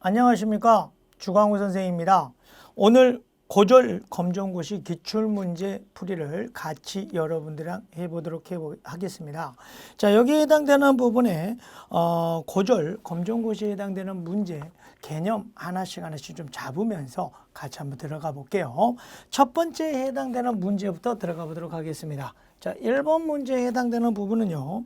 안녕하십니까, 주광우 선생님입니다. 오늘 고졸 검정고시 기출문제 풀이를 같이 여러분들이랑 해보도록 하겠습니다. 자, 여기에 해당되는 부분에 고졸 검정고시에 해당되는 문제 개념 하나씩 좀 잡으면서 같이 한번 들어가 볼게요. 첫 번째 해당되는 문제부터 들어가 보도록 하겠습니다. 자, 1번 문제에 해당되는 부분은요,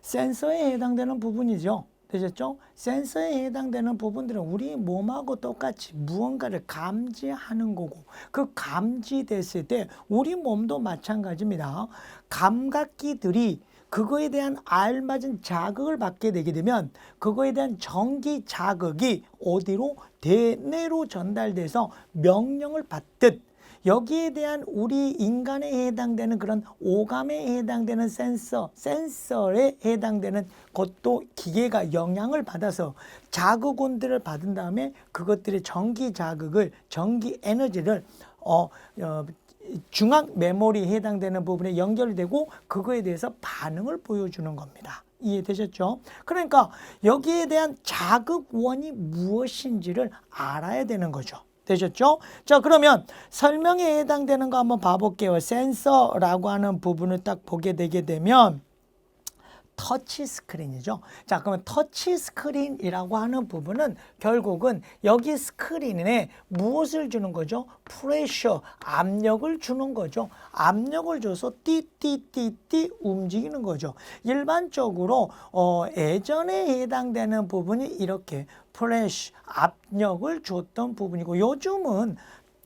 센서에 해당되는 부분이죠. 되셨죠? 센서에 해당되는 부분들은 우리 몸하고 똑같이 무언가를 감지하는 거고, 그 감지됐을 때 우리 몸도 마찬가지입니다. 감각기들이 그거에 대한 알맞은 자극을 받게 되게 되면 그거에 대한 전기 자극이 어디로? 대뇌로 전달돼서 명령을 받듯, 여기에 대한 우리 인간에 해당되는 그런 오감에 해당되는 센서에 해당되는 것도 기계가 영향을 받아서 자극온들을 받은 다음에 그것들의 전기 자극을, 전기 에너지를 중앙 메모리에 해당되는 부분에 연결되고 그거에 대해서 반응을 보여주는 겁니다. 이해되셨죠? 그러니까 여기에 대한 자극원이 무엇인지를 알아야 되는 거죠. 되셨죠? 자, 그러면 설명에 해당되는 거 한번 봐볼게요. 센서라고 하는 부분을 딱 보게 되게 되면 터치 스크린이죠. 자, 그러면 터치 스크린이라고 하는 부분은 결국은 여기 스크린에 무엇을 주는 거죠? 프레셔, 압력을 주는 거죠. 압력을 줘서 띠띠띠띠 움직이는 거죠. 일반적으로 예전에 해당되는 부분이 이렇게 프레셔, 압력을 줬던 부분이고, 요즘은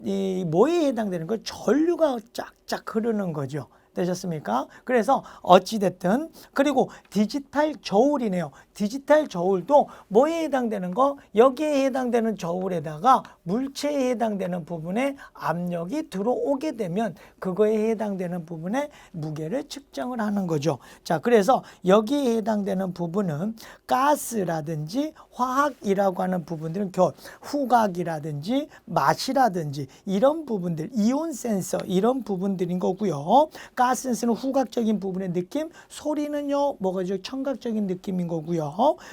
이 뭐에 해당되는 거? 전류가 쫙쫙 흐르는 거죠. 되셨습니까? 그래서 어찌됐든, 그리고 디지털 저울이네요. 디지털 저울도 뭐에 해당되는 거? 여기에 해당되는 저울에다가 물체에 해당되는 부분에 압력이 들어오게 되면 그거에 해당되는 부분에 무게를 측정을 하는 거죠. 자, 그래서 여기에 해당되는 부분은 가스라든지 화학이라고 하는 부분들은 후각이라든지 맛이라든지 이런 부분들, 이온 센서 이런 부분들인 거고요. 가스 센서는 후각적인 부분의 느낌, 소리는요 뭐가죠? 청각적인 느낌인 거고요.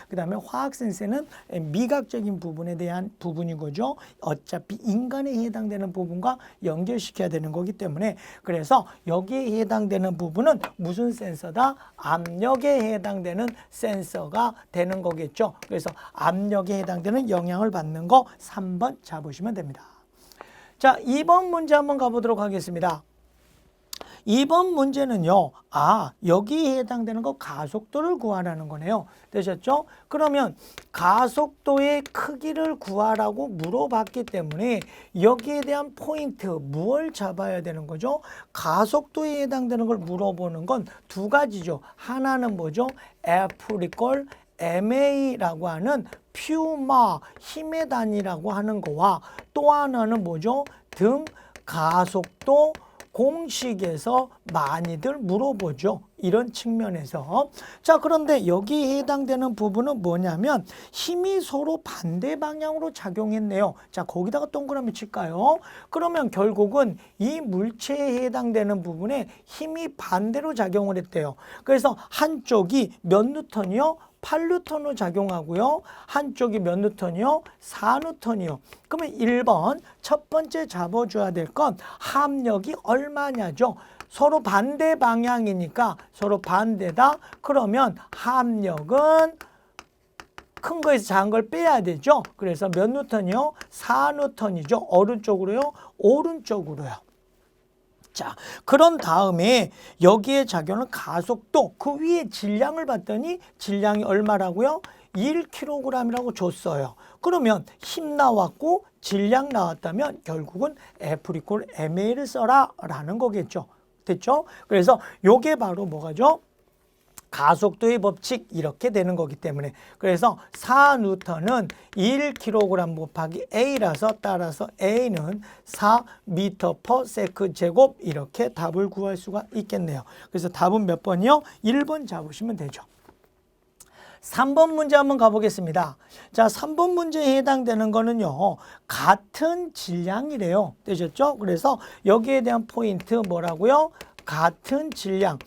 그 다음에 화학 센서는 미각적인 부분에 대한 부분인 거죠. 어차피 인간에 해당되는 부분과 연결시켜야 되는 거기 때문에, 그래서 여기에 해당되는 부분은 무슨 센서다? 압력에 해당되는 센서가 되는 거겠죠. 그래서 압력에 해당되는 영향을 받는 거 3번 잡으시면 됩니다. 자, 2번 문제 한번 가보도록 하겠습니다. 2번 문제는요, 여기에 해당되는 거 가속도를 구하라는 거네요. 되셨죠? 그러면 가속도의 크기를 구하라고 물어봤기 때문에 여기에 대한 포인트, 무엇을 잡아야 되는 거죠? 가속도에 해당되는 걸 물어보는 건 두 가지죠. 하나는 뭐죠? F=, ma라고 하는 퓨마, 힘의 단위라고 하는 거와, 또 하나는 뭐죠? 등 가속도 공식에서 많이들 물어보죠. 이런 측면에서. 자, 그런데 여기에 해당되는 부분은 뭐냐면 힘이 서로 반대 방향으로 작용했네요. 자, 거기다가 동그라미 칠까요? 그러면 결국은 이 물체에 해당되는 부분에 힘이 반대로 작용을 했대요. 그래서 한쪽이 몇 뉴턴이요? 8뉴턴으로 작용하고요. 한쪽이 몇 뉴턴이요? 4뉴턴이요. 그러면 1번 첫 번째 잡아줘야 될 건 합력이 얼마냐죠. 서로 반대 방향이니까 서로 반대다. 그러면 합력은 큰 거에서 작은 걸 빼야 되죠. 그래서 몇 뉴턴이요? 4뉴턴이죠. 오른쪽으로요? 오른쪽으로요. 자, 그런 다음에 여기에 작용하는 가속도, 그 위에 질량을 봤더니 질량이 얼마라고요? 1kg이라고 줬어요. 그러면 힘 나왔고 질량 나왔다면 결국은 F=ma를 써라 라는 거겠죠. 됐죠? 그래서 요게 바로 뭐가죠? 가속도의 법칙, 이렇게 되는 거기 때문에, 그래서 4뉴턴은 1kg 곱하기 A라서, 따라서 A는 4m/s 제곱, 이렇게 답을 구할 수가 있겠네요. 그래서 답은 몇 번이요? 1번 잡으시면 되죠. 3번 문제 한번 가보겠습니다. 자, 3번 문제에 해당되는 거는요, 같은 질량이래요. 되셨죠? 그래서 여기에 대한 포인트 뭐라고요? 같은 질량.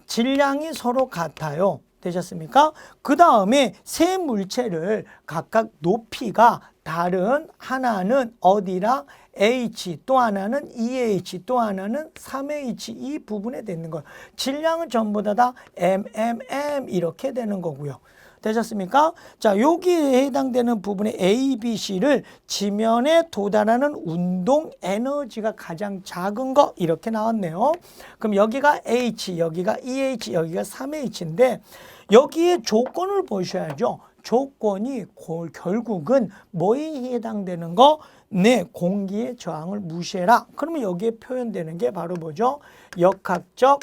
질량이 서로 같아요. 되셨습니까? 그 다음에 세 물체를 각각 높이가 다른 하나는 어디라? H, 또 하나는 EH, 또 하나는 3H 이 부분에 되는 거예요. 질량은 전부 다 MMM 이렇게 되는 거고요. 되셨습니까? 자, 여기에 해당되는 부분의 A, B, C를 지면에 도달하는 운동 에너지가 가장 작은 거 이렇게 나왔네요. 그럼 여기가 H, 여기가 EH, 여기가 3H인데 여기에 조건을 보셔야죠. 조건이 결국은 뭐에 해당되는 거? 네, 공기의 저항을 무시해라. 그러면 여기에 표현되는 게 바로 뭐죠? 역학적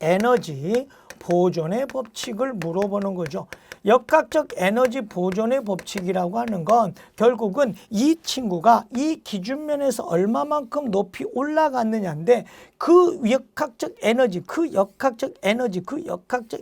에너지 보존의 법칙을 물어보는 거죠. 역학적 에너지 보존의 법칙이라고 하는 건 결국은 이 친구가 이 기준면에서 얼마만큼 높이 올라갔느냐인데 그 역학적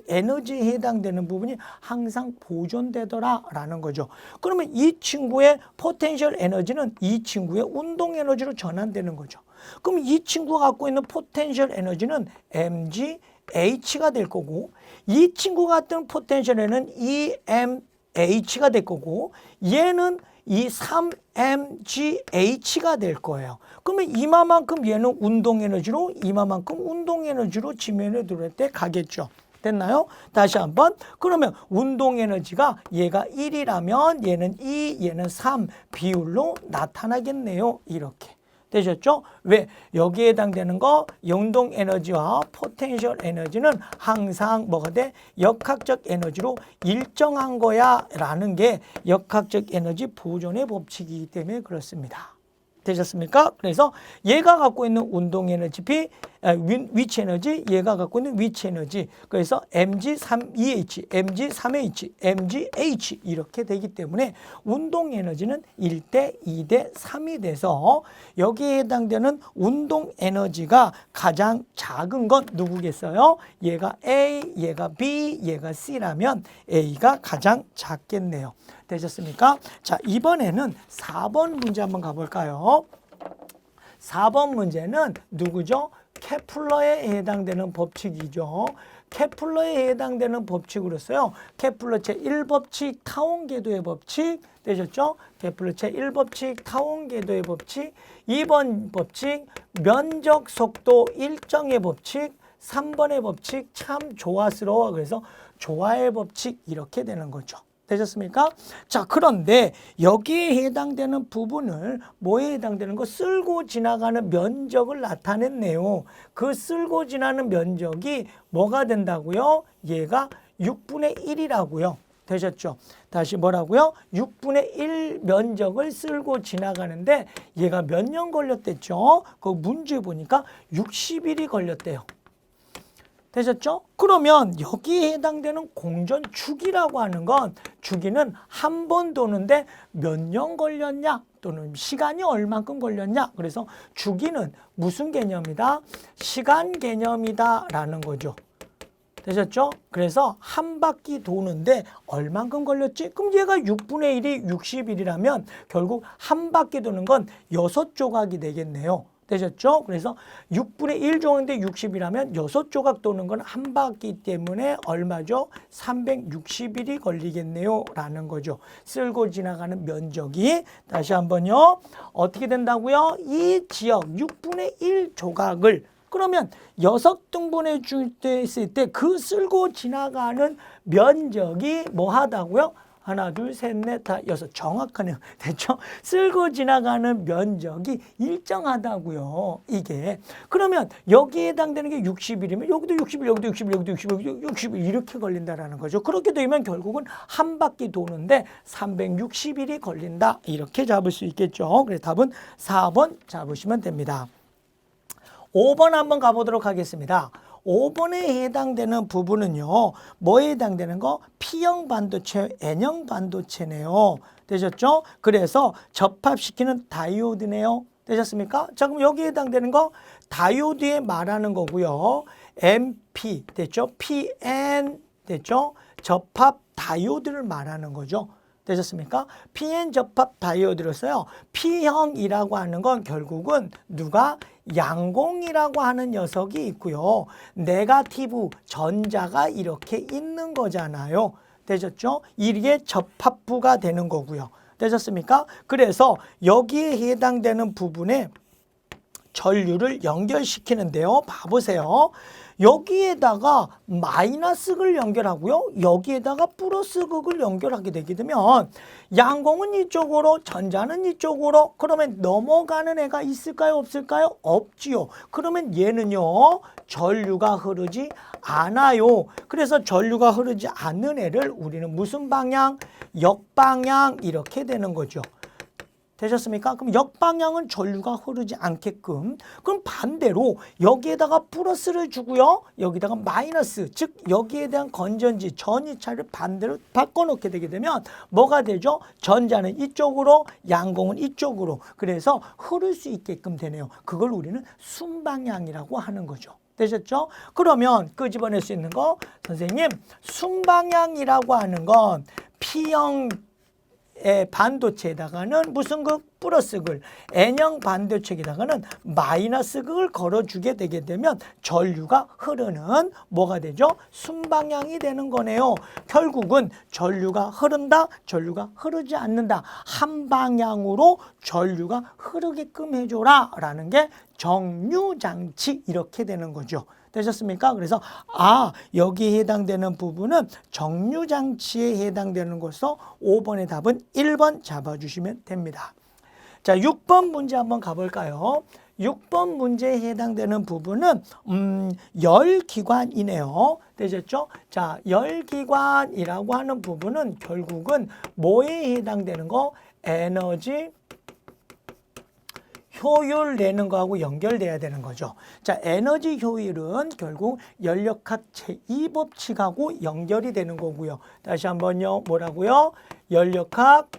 에너지에 해당되는 부분이 항상 보존되더라라는 거죠. 그러면 이 친구의 포텐셜 에너지는 이 친구의 운동 에너지로 전환되는 거죠. 그럼 이 친구가 갖고 있는 포텐셜 에너지는 mgH가 될 거고 이 친구가 갖는 포텐셜에는 EMH가 될 거고 얘는 이 3mgH가 될 거예요. 그러면 이마만큼 얘는 운동 에너지로 이마만큼 운동 에너지로 지면에 들어올 때 가겠죠. 됐나요? 다시 한번. 그러면 운동 에너지가 얘가 1이라면 얘는 2, 얘는 3 비율로 나타나겠네요. 이렇게. 되셨죠? 왜? 여기에 해당되는 거 운동 에너지와 포텐셜 에너지는 항상 뭐가 돼? 역학적 에너지로 일정한 거야 라는 게 역학적 에너지 보존의 법칙이기 때문에 그렇습니다. 되셨습니까? 그래서 얘가 갖고 있는 운동 에너지 P, 위치 에너지, 얘가 갖고 있는 위치 에너지. 그래서 mg3EH, mg3H, mgH 이렇게 되기 때문에 운동 에너지는 1대 2대 3이 돼서 여기에 해당되는 운동 에너지가 가장 작은 건 누구겠어요? 얘가 A, 얘가 B, 얘가 C라면 A가 가장 작겠네요. 되셨습니까? 자, 이번에는 4번 문제 한번 가볼까요? 4번 문제는 누구죠? 케플러에 해당되는 법칙이죠. 케플러에 해당되는 법칙으로서요. 케플러 제1법칙 타원궤도의 법칙 되셨죠? 케플러 제1법칙 타원궤도의 법칙 2번 법칙 면적 속도 일정의 법칙 3번의 법칙 참 조화스러워. 그래서 조화의 법칙 이렇게 되는 거죠. 되셨습니까? 자, 그런데 여기에 해당되는 부분을 뭐에 해당되는 거? 쓸고 지나가는 면적을 나타냈네요. 그 쓸고 지나는 면적이 뭐가 된다고요? 얘가 6분의 1이라고요. 되셨죠? 다시 뭐라고요? 6분의 1 면적을 쓸고 지나가는데 얘가 몇 년 걸렸댔죠? 그 문제 보니까 60일이 걸렸대요. 되셨죠? 그러면 여기에 해당되는 공전 주기라고 하는 건 주기는 한 번 도는데 몇 년 걸렸냐 또는 시간이 얼만큼 걸렸냐. 그래서 주기는 무슨 개념이다? 시간 개념이다 라는 거죠. 되셨죠? 그래서 한 바퀴 도는데 얼만큼 걸렸지? 그럼 얘가 6분의 1이 60일이라면 결국 한 바퀴 도는 건 6조각이 되겠네요. 되셨죠? 그래서 6분의 1조각인데 60이라면 6조각 도는 건 한 바퀴 때문에 얼마죠? 360일이 걸리겠네요 라는 거죠. 쓸고 지나가는 면적이 다시 한번요. 어떻게 된다고요? 이 지역 6분의 1 조각을 그러면 6등분해 줄 때 있을 때 그 쓸고 지나가는 면적이 뭐 하다고요? 하나, 둘, 셋, 넷, 다, 여섯. 정확하네요. 됐죠? 쓸고 지나가는 면적이 일정하다고요. 이게. 그러면 여기에 해당되는 게 60일이면 여기도 60일, 여기도 60일, 여기도 60일, 60일 이렇게 걸린다라는 거죠. 그렇게 되면 결국은 한 바퀴 도는데 360일이 걸린다. 이렇게 잡을 수 있겠죠. 그래서 답은 4번 잡으시면 됩니다. 5번 한번 가보도록 하겠습니다. 5번에 해당되는 부분은요. 뭐에 해당되는 거? P형 반도체, N형 반도체네요. 되셨죠? 그래서 접합시키는 다이오드네요. 되셨습니까? 자, 그럼 여기에 해당되는 거 다이오드에 말하는 거고요. MP 됐죠? PN 됐죠? 접합 다이오드를 말하는 거죠. 되셨습니까? PN 접합 다이오드로서요. P형이라고 하는 건 결국은 누가 양공이라고 하는 녀석이 있고요. 네가티브 전자가 이렇게 있는 거잖아요. 되셨죠? 이게 접합부가 되는 거고요. 되셨습니까? 그래서 여기에 해당되는 부분에 전류를 연결시키는데요. 봐보세요. 여기에다가 마이너스 극을 연결하고요. 여기에다가 플러스 극을 연결하게 되게 되면 양공은 이쪽으로, 전자는 이쪽으로. 그러면 넘어가는 애가 있을까요? 없을까요? 없지요. 그러면 얘는요. 전류가 흐르지 않아요. 그래서 전류가 흐르지 않는 애를 우리는 무슨 방향? 역방향 이렇게 되는 거죠. 되셨습니까? 그럼 역방향은 전류가 흐르지 않게끔. 그럼 반대로 여기에다가 플러스를 주고요. 여기다가 마이너스, 즉 여기에 대한 건전지, 전이차를 반대로 바꿔놓게 되게 되면 뭐가 되죠? 전자는 이쪽으로, 양공은 이쪽으로. 그래서 흐를 수 있게끔 되네요. 그걸 우리는 순방향이라고 하는 거죠. 되셨죠? 그러면 끄집어낼 수 있는 거, 선생님, 순방향이라고 하는 건 P형 반도체에다가는 무슨 극? 플러스 극을, N형 반도체에다가는 마이너스 극을 걸어주게 되게 되면 전류가 흐르는 뭐가 되죠? 순방향이 되는 거네요. 결국은 전류가 흐른다, 전류가 흐르지 않는다. 한 방향으로 전류가 흐르게끔 해줘라 라는 게 정류장치 이렇게 되는 거죠. 되셨습니까? 그래서 여기에 해당되는 부분은 정류장치에 해당되는 것으로 5번의 답은 1번 잡아주시면 됩니다. 자, 6번 문제 한번 가볼까요? 6번 문제에 해당되는 부분은 열기관이네요. 되셨죠? 자, 열기관이라고 하는 부분은 결국은 뭐에 해당되는 거? 에너지 효율 내는 거하고 연결돼야 되는 거죠. 자, 에너지 효율은 결국 연력학 제2법칙하고 연결이 되는 거고요. 다시 한번요. 뭐라고요? 연력학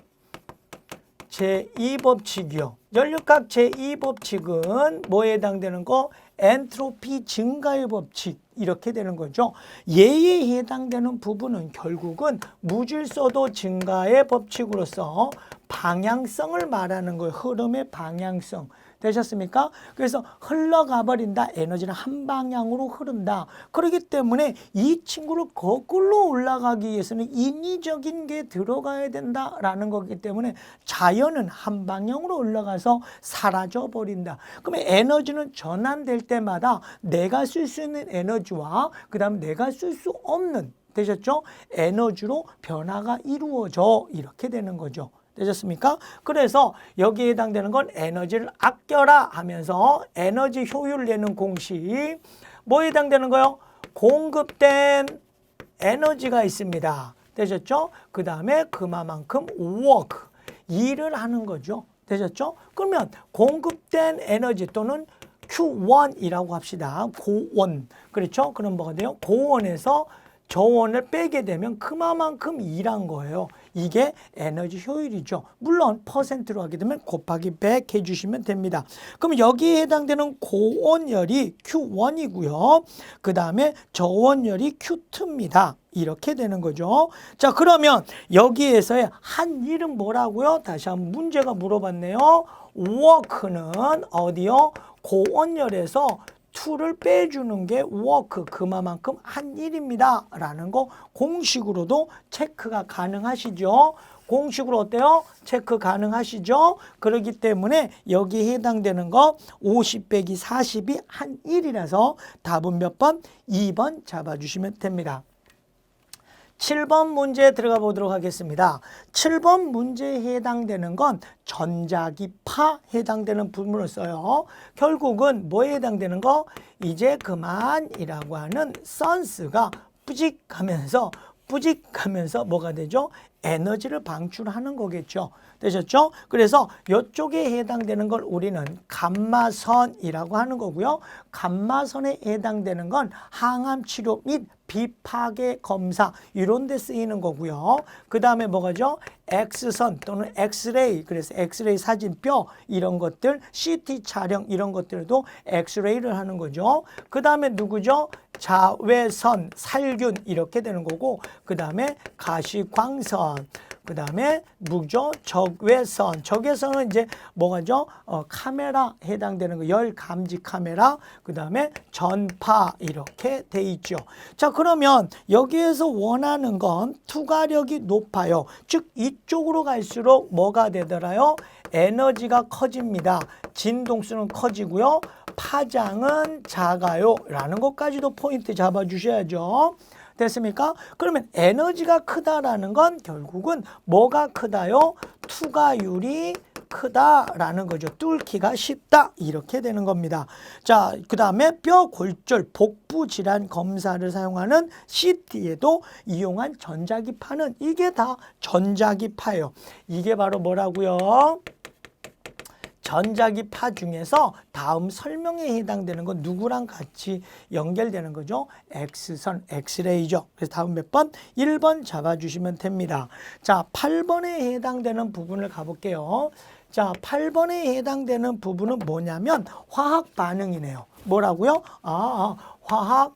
제2법칙이요. 연력학 제2법칙은 뭐에 해당되는 거? 엔트로피 증가의 법칙 이렇게 되는 거죠. 얘에 해당되는 부분은 결국은 무질서도 증가의 법칙으로서 방향성을 말하는 거예요. 흐름의 방향성. 되셨습니까? 그래서 흘러가 버린다. 에너지는 한 방향으로 흐른다. 그렇기 때문에 이 친구를 거꾸로 올라가기 위해서는 인위적인 게 들어가야 된다라는 거기 때문에 자연은 한 방향으로 올라가서 사라져 버린다. 그러면 에너지는 전환될 때마다 내가 쓸 수 있는 에너지와 그다음 내가 쓸 수 없는 되셨죠? 에너지로 변화가 이루어져 이렇게 되는 거죠. 되셨습니까? 그래서 여기에 해당되는 건 에너지를 아껴라 하면서 에너지 효율을 내는 공식 뭐에 해당되는 거요? 공급된 에너지가 있습니다. 되셨죠? 그 다음에 그만큼 work, 일을 하는 거죠. 되셨죠? 그러면 공급된 에너지 또는 Q1이라고 합시다. 고원. 그렇죠? 그럼 뭐가 돼요? 고원에서 저원을 빼게 되면 그만큼 일한 거예요. 이게 에너지 효율이죠. 물론 퍼센트로 하게 되면 곱하기 100 해주시면 됩니다. 그럼 여기에 해당되는 고온열이 Q1이고요. 그 다음에 저온열이 Q2입니다. 이렇게 되는 거죠. 자, 그러면 여기에서의 한 일은 뭐라고요? 다시 한번 문제가 물어봤네요. work는 어디요? 고온열에서 2를 빼주는 게 work, 그만큼 한 일입니다. 라는 거 공식으로도 체크가 가능하시죠. 공식으로 어때요? 체크 가능하시죠? 그렇기 때문에 여기에 해당되는 거 50 빼기 40이 한 일이라서 답은 몇 번? 2번 잡아주시면 됩니다. 7번 문제에 들어가 보도록 하겠습니다. 7번 문제에 해당되는 건 전자기파 해당되는 부분을 써요. 결국은 뭐에 해당되는 거? 이제 그만이라고 하는 선스가 뿌직하면서 뭐가 되죠? 에너지를 방출하는 거겠죠. 되셨죠? 그래서 이쪽에 해당되는 걸 우리는 감마선이라고 하는 거고요. 감마선에 해당되는 건 항암 치료 및 비파괴 검사 이런 데 쓰이는 거고요. 그 다음에 뭐가죠? X선 또는 엑스레이, 그래서 엑스레이 사진뼈 이런 것들, CT 촬영 이런 것들도 엑스레이를 하는 거죠. 그 다음에 누구죠? 자외선, 살균 이렇게 되는 거고, 그 다음에 가시광선, 그 다음에 뭐죠? 적외선. 적외선은 이제 뭐가죠? 카메라 해당되는 거, 열 감지 카메라, 그 다음에 전파 이렇게 돼 있죠. 자, 그러면 여기에서 원하는 건 투과력이 높아요. 즉 이쪽으로 갈수록 뭐가 되더라요? 에너지가 커집니다. 진동수는 커지고요. 파장은 작아요. 라는 것까지도 포인트 잡아주셔야죠. 됐습니까? 그러면 에너지가 크다라는 건 결국은 뭐가 크다요? 투과율이 크다라는 거죠. 뚫기가 쉽다 이렇게 되는 겁니다. 자, 그 다음에 뼈 골절 복부 질환 검사를 사용하는 CT에도 이용한 전자기파는 이게 다 전자기파예요. 이게 바로 뭐라고요? 전자기파 중에서 다음 설명에 해당되는 건 누구랑 같이 연결되는 거죠? X선, 엑스레이죠. 그래서 다음 몇 번? 1번 잡아주시면 됩니다. 자, 8번에 해당되는 부분을 가볼게요. 자, 8번에 해당되는 부분은 뭐냐면 화학 반응이네요. 뭐라고요? 화학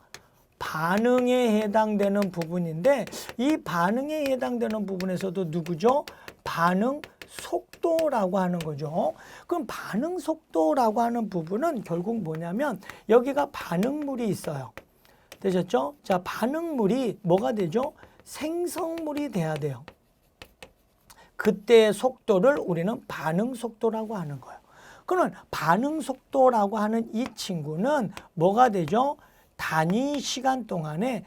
반응에 해당되는 부분인데 이 반응에 해당되는 부분에서도 누구죠? 반응 속도라고 하는 거죠. 그럼 반응 속도라고 하는 부분은 결국 뭐냐면 여기가 반응물이 있어요. 되셨죠? 자, 반응물이 뭐가 되죠? 생성물이 돼야 돼요. 그때의 속도를 우리는 반응 속도라고 하는 거예요. 그러면 반응 속도라고 하는 이 친구는 뭐가 되죠? 단위 시간 동안에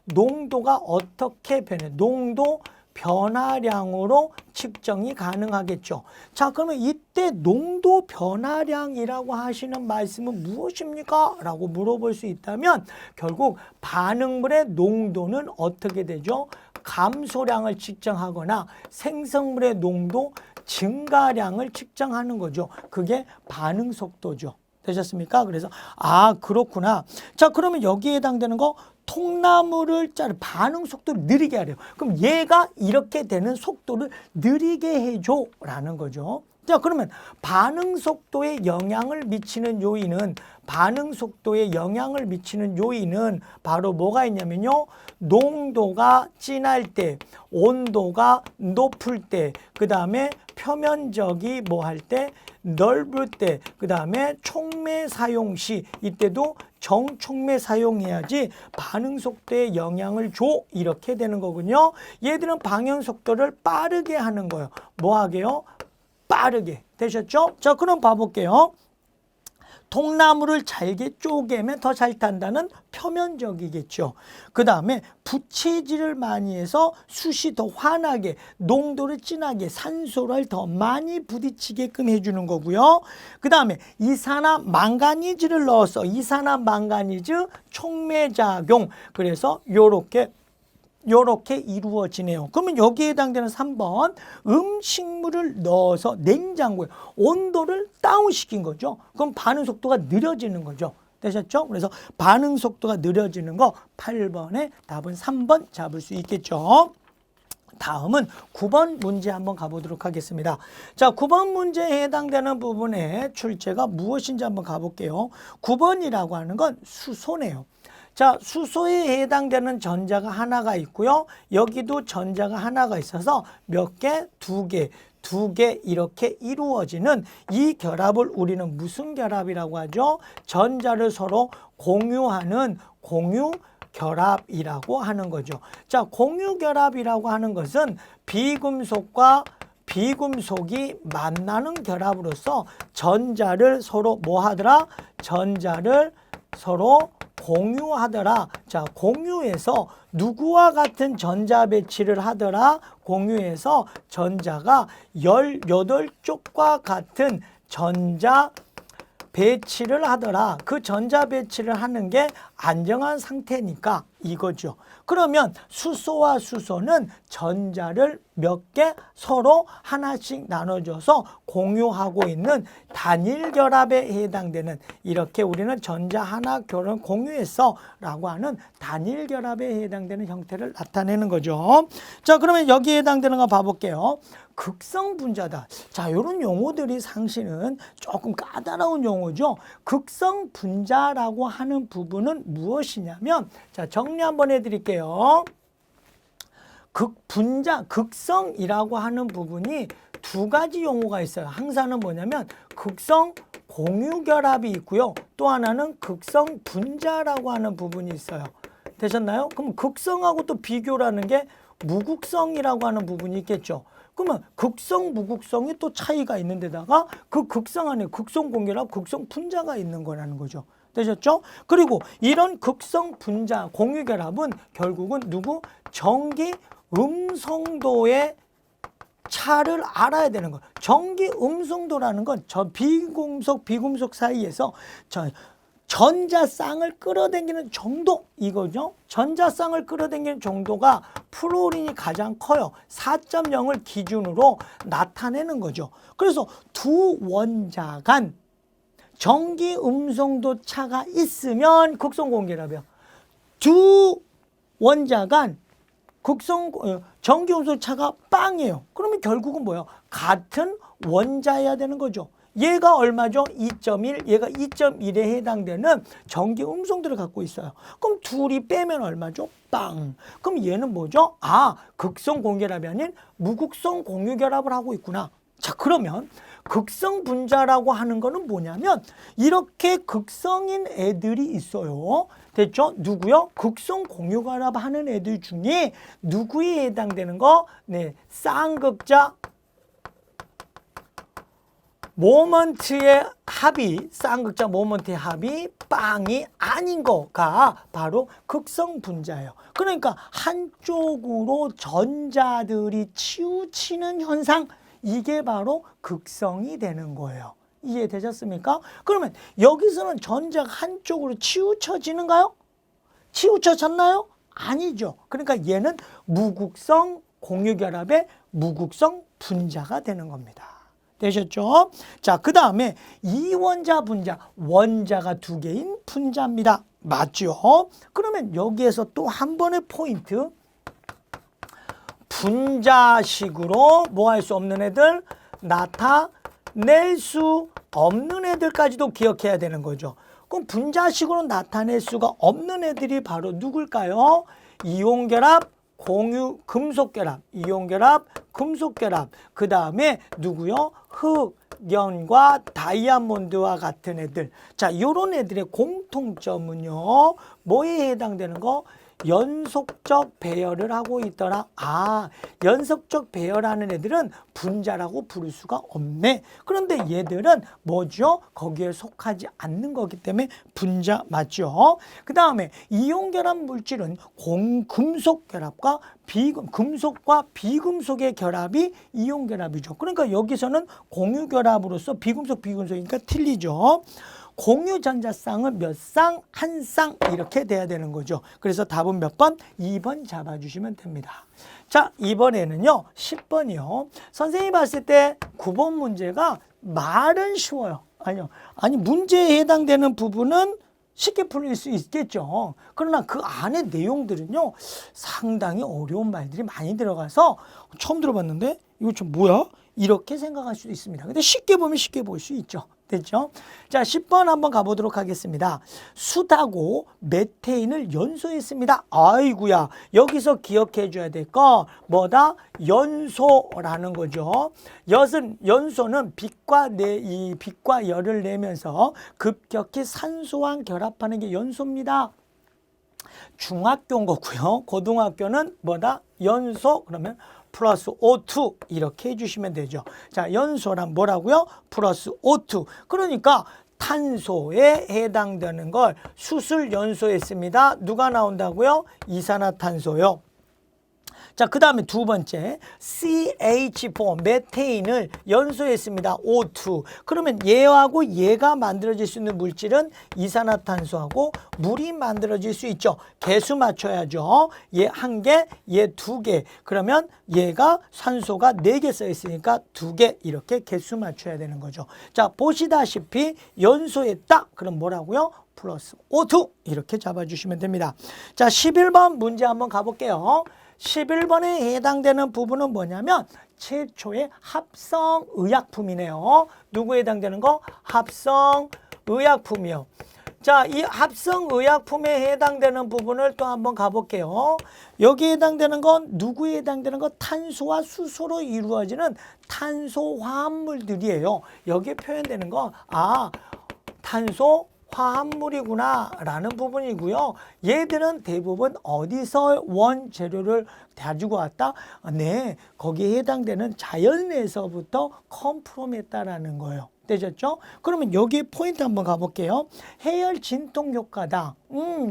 농도가 어떻게 변해? 농도 변화량으로 측정이 가능하겠죠. 자, 그러면 이때 농도 변화량이라고 하시는 말씀은 무엇입니까? 라고 물어볼 수 있다면 결국 반응물의 농도는 어떻게 되죠? 감소량을 측정하거나 생성물의 농도 증가량을 측정하는 거죠. 그게 반응 속도죠. 되셨습니까? 그래서 그렇구나. 자, 그러면 여기에 해당되는 거 통나무를 자르 반응 속도를 느리게 하래요. 그럼 얘가 이렇게 되는 속도를 느리게 해줘 라는 거죠. 자, 그러면 반응 속도에 영향을 미치는 요인은 바로 뭐가 있냐면요. 농도가 진할 때, 온도가 높을 때, 그 다음에 표면적이 뭐 할 때, 넓을 때, 그 다음에 촉매 사용 시, 이때도 정촉매 사용해야지 반응 속도에 영향을 줘 이렇게 되는 거군요. 얘들은 방향 속도를 빠르게 하는 거예요. 뭐 하게요? 빠르게. 되셨죠? 자, 그럼 봐볼게요. 통나무를 잘게 쪼개면 더 잘 탄다는 표면적이겠죠. 그 다음에 부채질을 많이 해서 숯이 더 환하게, 농도를 진하게, 산소를 더 많이 부딪히게끔 해주는 거고요. 그 다음에 이산화 망가니즈를 넣어서 이산화 망가니즈 촉매작용. 그래서 요렇게 이루어지네요. 그러면 여기에 해당되는 3번 음식물을 넣어서 냉장고에 온도를 다운시킨 거죠. 그럼 반응 속도가 느려지는 거죠. 되셨죠? 그래서 반응 속도가 느려지는 거 8번에 답은 3번 잡을 수 있겠죠. 다음은 9번 문제 한번 가보도록 하겠습니다. 자, 9번 문제에 해당되는 부분의 출제가 무엇인지 한번 가볼게요. 9번이라고 하는 건 수소네요. 자, 수소에 해당되는 전자가 하나가 있고요. 여기도 전자가 하나가 있어서 몇 개? 두 개 이렇게 이루어지는 이 결합을 우리는 무슨 결합이라고 하죠? 전자를 서로 공유하는 공유 결합이라고 하는 거죠. 자, 공유 결합이라고 하는 것은 비금속과 비금속이 만나는 결합으로서 전자를 서로 뭐 하더라? 전자를 서로 공유하더라. 자, 공유해서 누구와 같은 전자 배치를 하더라? 공유해서 전자가 18쪽과 같은 전자 배치를 하더라. 그 전자 배치를 하는 게 안정한 상태니까 이거죠. 그러면 수소와 수소는 전자를 몇 개 서로 하나씩 나눠줘서 공유하고 있는 단일 결합에 해당되는, 이렇게 우리는 전자 하나 결합 공유했어 라고 하는 단일 결합에 해당되는 형태를 나타내는 거죠. 자, 그러면 여기에 해당되는 거 봐볼게요. 극성 분자다. 자, 이런 용어들이 상시는 조금 까다로운 용어죠. 극성 분자라고 하는 부분은 무엇이냐면, 자, 정리 한번 해드릴게요. 극성이라고 하는 부분이 두 가지 용어가 있어요. 항산은 뭐냐면 극성 공유결합이 있고요. 또 하나는 극성 분자라고 하는 부분이 있어요. 되셨나요? 그럼 극성하고 또 비교라는 게 무극성이라고 하는 부분이 있겠죠. 그러면 극성, 무극성이 또 차이가 있는 데다가 그 극성 안에 극성 공결합, 극성 분자가 있는 거라는 거죠. 되셨죠? 그리고 이런 극성 분자 공유결합은 결국은 누구? 전기 음성도의 차를 알아야 되는 거예요. 전기 음성도라는 건 저 비금속 사이에서 전자쌍을 끌어당기는 정도 이거죠. 전자쌍을 끌어당기는 정도가 플루린이 가장 커요. 4.0을 기준으로 나타내는 거죠. 그래서 두 원자 간 전기 음성도 차가 있으면 극성 공결합이야. 두 원자 간 전기 음성도 차가 빵이에요. 그러면 결국은 뭐예요? 같은 원자여야 되는 거죠. 얘가 얼마죠? 2.1, 얘가 2.1에 해당되는 전기 음성도를 갖고 있어요. 그럼 둘이 빼면 얼마죠? 빵. 그럼 얘는 뭐죠? 아, 극성 공결합이 아닌 무극성 공유결합을 하고 있구나. 자, 그러면 극성 분자라고 하는 거는 뭐냐면 이렇게 극성인 애들이 있어요. 됐죠? 누구요? 극성 공유결합 하는 애들 중에 누구에 해당되는 거? 네, 쌍극자 모먼트의 합이, 쌍극자 모먼트의 합이 빵이 아닌 거가 바로 극성 분자예요. 그러니까 한쪽으로 전자들이 치우치는 현상, 이게 바로 극성이 되는 거예요. 이해되셨습니까? 그러면 여기서는 전자가 한쪽으로 치우쳐지는가요? 치우쳐졌나요? 아니죠. 그러니까 얘는 무극성 공유결합의 무극성 분자가 되는 겁니다. 되셨죠? 자, 그 다음에 이원자 분자, 원자가 두 개인 분자입니다. 맞죠? 그러면 여기에서 또 한 번의 포인트, 분자식으로 뭐 할 수 없는 애들, 나타낼 수 없는 애들까지도 기억해야 되는 거죠. 그럼 분자식으로 나타낼 수가 없는 애들이 바로 누굴까요? 이온결합, 공유 금속결합, 이온결합, 금속결합, 그 다음에 누구요? 흑연과 다이아몬드와 같은 애들. 자, 요런 애들의 공통점은요, 뭐에 해당되는 거? 연속적 배열을 하고 있더라. 아, 연속적 배열하는 애들은 분자라고 부를 수가 없네. 그런데 얘들은 뭐죠? 거기에 속하지 않는 거기 때문에 분자 맞죠? 그 다음에 이온결합 물질은 금속 결합과 금속과 비금속의 결합이 이온결합이죠. 그러니까 여기서는 공유결합으로서 비금속이니까 틀리죠. 공유전자쌍은 몇 쌍? 한 쌍 이렇게 돼야 되는 거죠. 그래서 답은 몇 번? 2번 잡아주시면 됩니다. 자, 이번에는요 10번이요. 선생님이 봤을 때 9번 문제가 말은 쉬워요. 아니 문제에 해당되는 부분은 쉽게 풀릴 수 있겠죠. 그러나 그 안에 내용들은요 상당히 어려운 말들이 많이 들어가서 처음 들어봤는데 이거 좀 뭐야? 이렇게 생각할 수도 있습니다. 근데 쉽게 보면 쉽게 볼 수 있죠. 됐죠? 자, 10번 한번 가보도록 하겠습니다. 숫하고 메테인을 연소했습니다. 아이구야, 여기서 기억해 줘야 될 거 뭐다? 연소라는 거죠. 연소는 빛과 열을 내면서 급격히 산소와 결합하는 게 연소입니다. 중학교인 거고요. 고등학교는 뭐다? 연소 그러면 플러스 O2 이렇게 해주시면 되죠. 자, 연소란 뭐라고요? 플러스 O2. 그러니까 탄소에 해당되는 걸 수술 연소했습니다. 누가 나온다고요? 이산화탄소요. 자, 그 다음에 두 번째 CH4 메테인을 연소했습니다. O2. 그러면 얘하고 얘가 만들어질 수 있는 물질은 이산화탄소하고 물이 만들어질 수 있죠. 개수 맞춰야죠. 얘 한 개, 얘 두 개. 그러면 얘가 산소가 4개 써 있으니까 2개 이렇게 개수 맞춰야 되는 거죠. 자, 보시다시피 연소했다. 그럼 뭐라고요? 플러스 O2 이렇게 잡아주시면 됩니다. 자, 11번 문제 한번 가볼게요. 11번에 해당되는 부분은 뭐냐면 최초의 합성의약품이네요. 누구에 해당되는 거? 합성의약품이요. 자, 이 합성의약품에 해당되는 부분을 또 한번 가볼게요. 여기에 해당되는 건 누구에 해당되는 건 탄소와 수소로 이루어지는 탄소 화합물들이에요. 여기에 표현되는 건 탄소 화합물이구나 라는 부분이고요. 얘들은 대부분 어디서 원재료를 가지고 왔다? 네, 거기에 해당되는 자연에서부터 컴프롬했다라는 거예요. 되셨죠? 그러면 여기 포인트 한번 가볼게요. 해열 진통 효과다.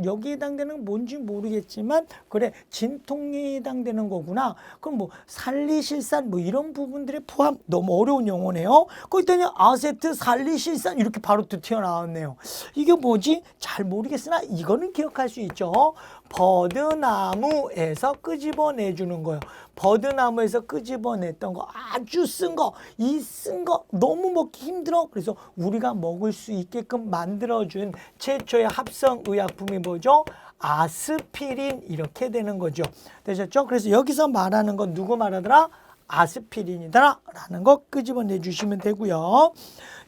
여기에 해당되는 건 뭔지 모르겠지만 그래, 진통에 해당되는 거구나. 그럼 뭐 살리실산 뭐 이런 부분들의 포함, 너무 어려운 용어네요. 거기더니 아세트 살리실산 이렇게 바로 또 튀어나왔네요. 이게 뭐지? 잘 모르겠으나 이거는 기억할 수 있죠. 버드나무에서 끄집어내주는 거예요. 버드나무에서 끄집어냈던 거, 아주 쓴 거, 이 쓴 거 너무 먹기 힘들어. 그래서 우리가 먹을 수 있게끔 만들어준 최초의 합성의약품이 뭐죠? 아스피린, 이렇게 되는 거죠. 되셨죠? 그래서 여기서 말하는 건 누구 말하더라? 아스피린이다 라는 거 끄집어내 주시면 되고요.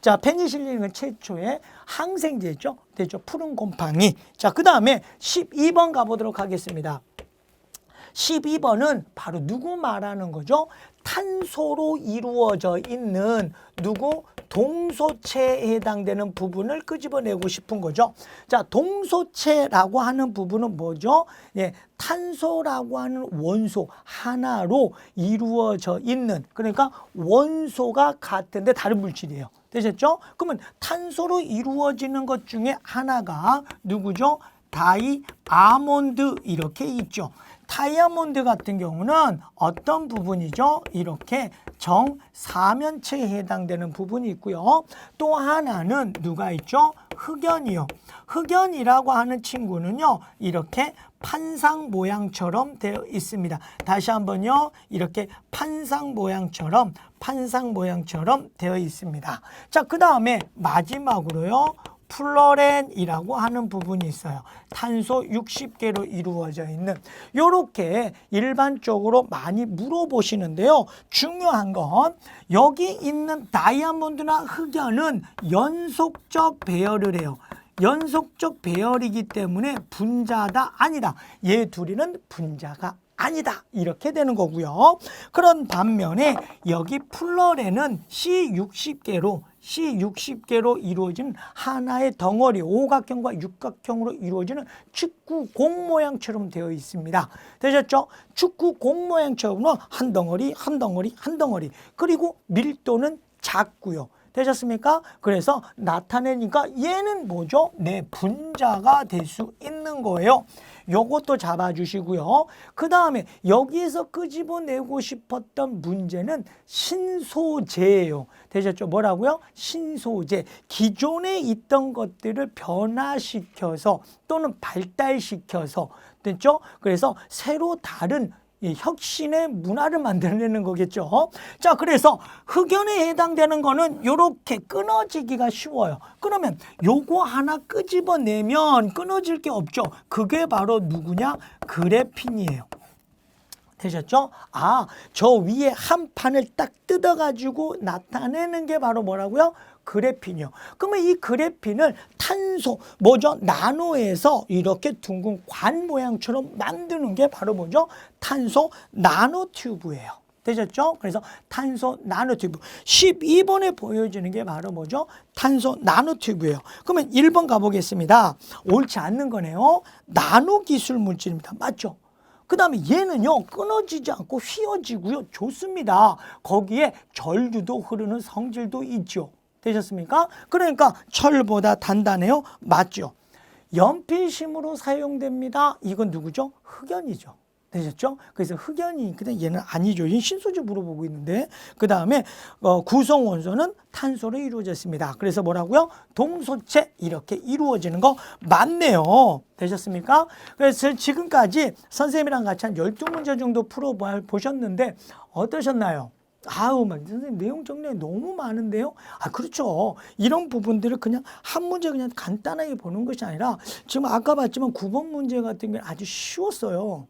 자, 페니실린은 최초의 항생제죠. 되죠? 푸른 곰팡이. 자, 그 다음에 12번 가보도록 하겠습니다. 12번은 바로 누구 말하는 거죠? 탄소로 이루어져 있는 누구? 동소체에 해당되는 부분을 끄집어내고 싶은 거죠. 자, 동소체라고 하는 부분은 뭐죠? 예, 탄소라고 하는 원소 하나로 이루어져 있는, 그러니까 원소가 같은데 다른 물질이에요. 되셨죠? 그러면 탄소로 이루어지는 것 중에 하나가 누구죠? 다이아몬드, 이렇게 있죠. 다이아몬드 같은 경우는 어떤 부분이죠? 이렇게 정사면체에 해당되는 부분이 있고요. 또 하나는 누가 있죠? 흑연이요. 흑연이라고 하는 친구는요, 이렇게 판상 모양처럼 되어 있습니다. 다시 한번요, 이렇게 판상 모양처럼 되어 있습니다. 자, 그 다음에 마지막으로요, 플로렌이라고 하는 부분이 있어요. 탄소 60개로 이루어져 있는, 요렇게 일반적으로 많이 물어보시는데요. 중요한 건 여기 있는 다이아몬드나 흑연은 연속적 배열을 해요. 연속적 배열이기 때문에 분자다, 아니다. 얘 둘이는 분자가 아니다, 이렇게 되는 거고요. 그런 반면에 여기 플로렌은 C60개로 이루어지는 하나의 덩어리, 오각형과 육각형으로 이루어지는 축구공 모양처럼 되어 있습니다. 되셨죠? 축구공 모양처럼 한 덩어리, 그리고 밀도는 작고요. 되셨습니까? 그래서 나타내니까 얘는 뭐죠? 네, 분자가 될 수 있는 거예요. 요것도 잡아주시고요. 그 다음에 여기에서 끄집어내고 싶었던 문제는 신소재예요. 되셨죠? 뭐라고요? 신소재. 기존에 있던 것들을 변화시켜서 또는 발달시켜서, 됐죠? 그래서 새로 다른 혁신의 문화를 만들어내는 거겠죠. 자, 그래서 흑연에 해당되는 거는 이렇게 끊어지기가 쉬워요. 그러면 요거 하나 끄집어내면 끊어질 게 없죠. 그게 바로 누구냐? 그래핀이에요. 되셨죠? 저 위에 한 판을 딱 뜯어가지고 나타내는 게 바로 뭐라고요? 그래핀이요. 그러면 이 그래핀을 탄소, 뭐죠? 나노에서 이렇게 둥근 관 모양처럼 만드는 게 바로 뭐죠? 탄소 나노튜브예요. 되셨죠? 그래서 탄소 나노튜브. 12번에 보여지는 게 바로 뭐죠? 탄소 나노튜브예요. 그러면 1번 가보겠습니다. 옳지 않는 거네요. 나노기술 물질입니다. 맞죠? 그 다음에 얘는요, 끊어지지 않고 휘어지고요. 좋습니다. 거기에 전류도 흐르는 성질도 있죠. 되셨습니까? 그러니까 철보다 단단해요. 맞죠? 연필심으로 사용됩니다. 이건 누구죠? 흑연이죠. 되셨죠? 그래서 흑연이, 근데 얘는 아니죠. 얘는 신소재 물어보고 있는데. 그 다음에 구성 원소는 탄소로 이루어졌습니다. 그래서 뭐라고요? 동소체, 이렇게 이루어지는 거 맞네요. 되셨습니까? 그래서 지금까지 선생님이랑 같이 한 12문제 정도 풀어보셨는데 어떠셨나요? 선생님 내용 정리가 너무 많은데요. 그렇죠. 이런 부분들을 그냥 한 문제 그냥 간단하게 보는 것이 아니라 지금 아까 봤지만 9번 문제 같은 게 아주 쉬웠어요.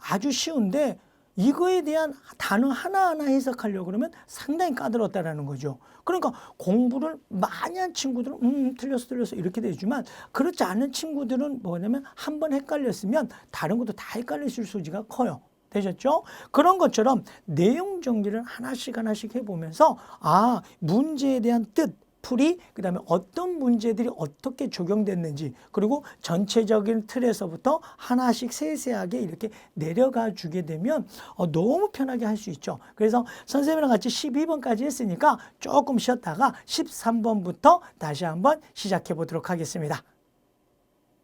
아주 쉬운데 이거에 대한 단어 하나하나 해석하려고 그러면 상당히 까다롭다라는 거죠. 그러니까 공부를 많이 한 친구들은 틀렸어 이렇게 되지만 그렇지 않은 친구들은 뭐냐면 한 번 헷갈렸으면 다른 것도 다 헷갈릴 소지가 커요. 되셨죠? 그런 것처럼 내용 정리를 하나씩 해보면서 문제에 대한 뜻, 풀이, 그 다음에 어떤 문제들이 어떻게 적용됐는지, 그리고 전체적인 틀에서부터 하나씩 세세하게 이렇게 내려가 주게 되면 너무 편하게 할 수 있죠. 그래서 선생님이랑 같이 12번까지 했으니까 조금 쉬었다가 13번부터 다시 한번 시작해 보도록 하겠습니다.